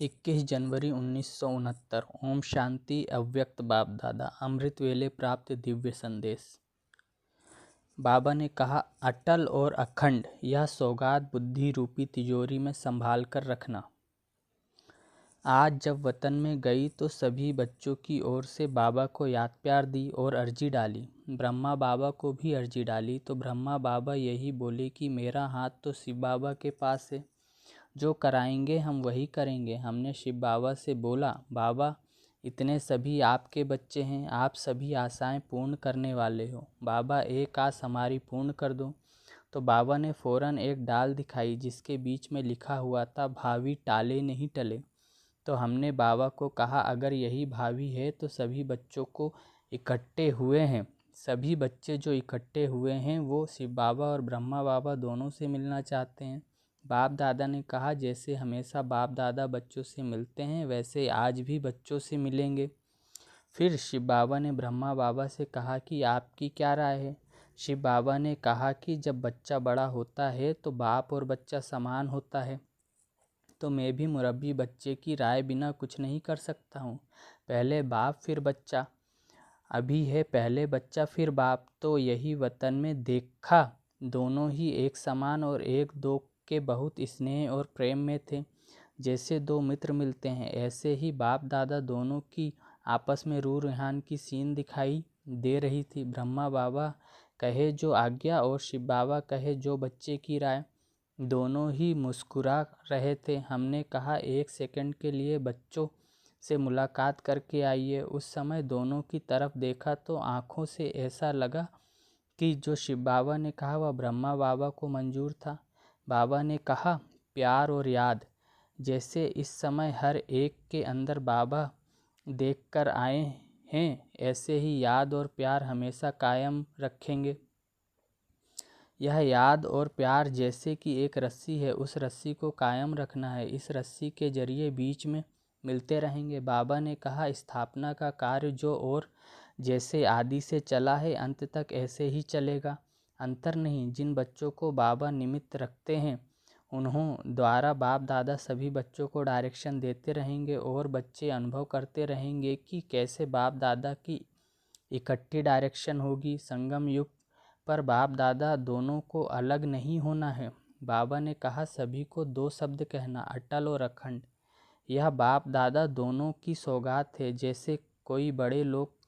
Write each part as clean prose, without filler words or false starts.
21 जनवरी 1969। ओम शांति। अव्यक्त बाप दादा अमृत वेले प्राप्त दिव्य संदेश। बाबा ने कहा, अटल और अखंड यह सौगात बुद्धि रूपी तिजोरी में संभाल कर रखना। आज जब वतन में गई तो सभी बच्चों की ओर से बाबा को याद प्यार दी और अर्जी डाली। ब्रह्मा बाबा को भी अर्जी डाली तो ब्रह्मा बाबा यही बोले कि मेरा हाथ तो शिव बाबा के पास है, जो कराएंगे हम वही करेंगे। हमने शिव बाबा से बोला, बाबा इतने सभी आपके बच्चे हैं, आप सभी आशाएं पूर्ण करने वाले हो, बाबा एक आस हमारी पूर्ण कर दो। तो बाबा ने फौरन एक डाल दिखाई जिसके बीच में लिखा हुआ था, भावी टाले नहीं टले। तो हमने बाबा को कहा, अगर यही भावी है तो सभी बच्चों को इकट्ठे हुए हैं, सभी बच्चे जो इकट्ठे हुए हैं वो शिव बाबा और ब्रह्मा बाबा दोनों से मिलना चाहते हैं। बाप दादा ने कहा, जैसे हमेशा बाप दादा बच्चों से मिलते हैं वैसे आज भी बच्चों से मिलेंगे। फिर शिव बाबा ने ब्रह्मा बाबा से कहा कि आपकी क्या राय है। शिव बाबा ने कहा कि जब बच्चा बड़ा होता है तो बाप और बच्चा समान होता है, तो मैं भी मुरब्बी बच्चे की राय बिना कुछ नहीं कर सकता हूँ। पहले बाप फिर बच्चा, अभी है पहले बच्चा फिर बाप। तो यही वतन में देखा, दोनों ही एक समान और एक दो के बहुत स्नेह और प्रेम में थे। जैसे दो मित्र मिलते हैं ऐसे ही बाप दादा दोनों की आपस में रूह रुहान की सीन दिखाई दे रही थी। ब्रह्मा बाबा कहे जो आज्ञा और शिव बाबा कहे जो बच्चे की राय, दोनों ही मुस्कुरा रहे थे। हमने कहा, एक सेकंड के लिए बच्चों से मुलाकात करके आइए। उस समय दोनों की तरफ देखा तो आँखों से ऐसा लगा कि जो शिव बाबा ने कहा वह ब्रह्मा बाबा को मंजूर था। बाबा ने कहा, प्यार और याद, जैसे इस समय हर एक के अंदर बाबा देख कर आए हैं, ऐसे ही याद और प्यार हमेशा कायम रखेंगे। यह याद और प्यार जैसे कि एक रस्सी है, उस रस्सी को कायम रखना है। इस रस्सी के जरिए बीच में मिलते रहेंगे। बाबा ने कहा, स्थापना का कार्य जो और जैसे आदि से चला है अंत तक ऐसे ही चलेगा, अंतर नहीं। जिन बच्चों को बाबा निमित्त रखते हैं उन्हों द्वारा बाप दादा सभी बच्चों को डायरेक्शन देते रहेंगे और बच्चे अनुभव करते रहेंगे कि कैसे बाप दादा की इकट्ठी डायरेक्शन होगी। संगम युग पर बाप दादा दोनों को अलग नहीं होना है। बाबा ने कहा, सभी को दो शब्द कहना, अटल और अखंड। यह बाप दादा दोनों की सौगात है। जैसे कोई बड़े लोग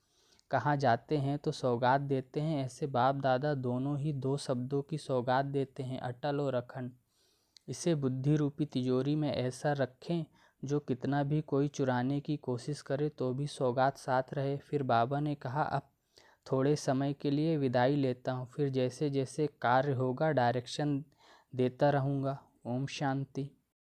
कहाँ जाते हैं तो सौगात देते हैं, ऐसे बाप दादा दोनों ही दो शब्दों की सौगात देते हैं, अटल और अखंड। इसे बुद्धि रूपी तिजोरी में ऐसा रखें जो कितना भी कोई चुराने की कोशिश करे तो भी सौगात साथ रहे। फिर बाबा ने कहा, अब थोड़े समय के लिए विदाई लेता हूँ, फिर जैसे जैसे कार्य होगा डायरेक्शन देता रहूँगा। ओम शांति।